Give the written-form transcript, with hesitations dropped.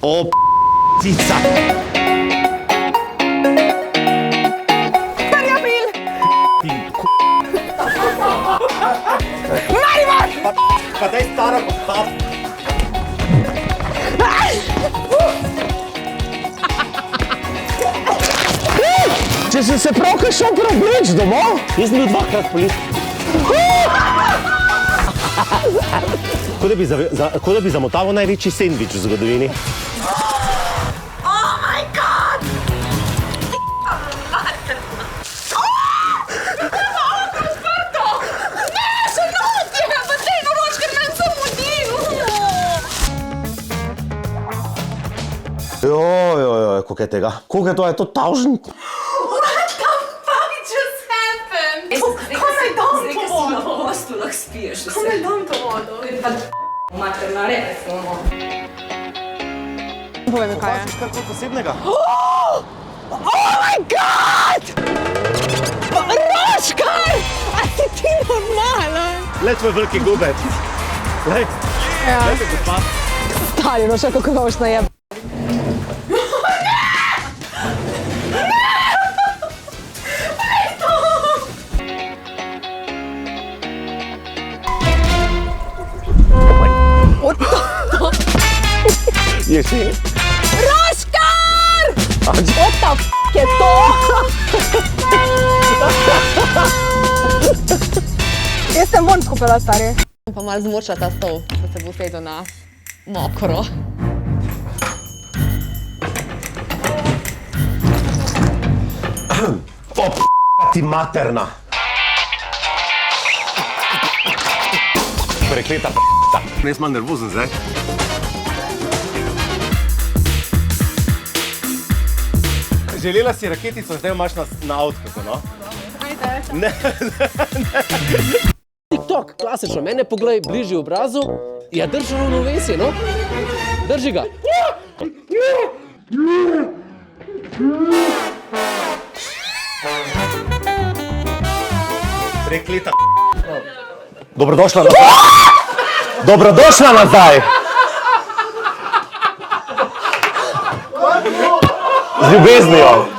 O, p***ica. 1. april! Ti, Maribor! pa daj stara postav. Če sem se pravkar šel preobleč domov? Jaz sem bil 2-krat polit. Kot da bi zamotaval največji sendvič v zgodovini. Oh my god! Ne, še not je, pa te na roč, ker men sem modil. Joj, koliko je tega? Koliko je to? Je to tavžen? What the fuck just happened? Ko naj dam to vodo? Na hostlu lahko spiješ vse. Ko naj dam to vodo? Materna res, no. Povej mi, kaj je. Opaziš kar posebnega? Oh my god! Roškar! A si ti normalen? Le tvoj veliki gubec. Lej, Ja. lej te gospa. Stari, no še kako ga boš najeb. Je še? Roškar! What the f*** je to? Jaz sem von skupila, stari. Pa malo zmoča ta stol, da se bo sedel na mokro. O, ti materna. Prekleta p***ta. Ne, sem malo nervozen zdaj. Želela si raketico, zdaj jo imaš na outputu, no? Ajde. Ne, TikTok, klasično, mene poglej bližje obrazu. Ja, drži ravnovesje, no? Drži ga. prekleta Dobrodošla nazaj. Dobrodošla nazaj. Z ljubeznijo.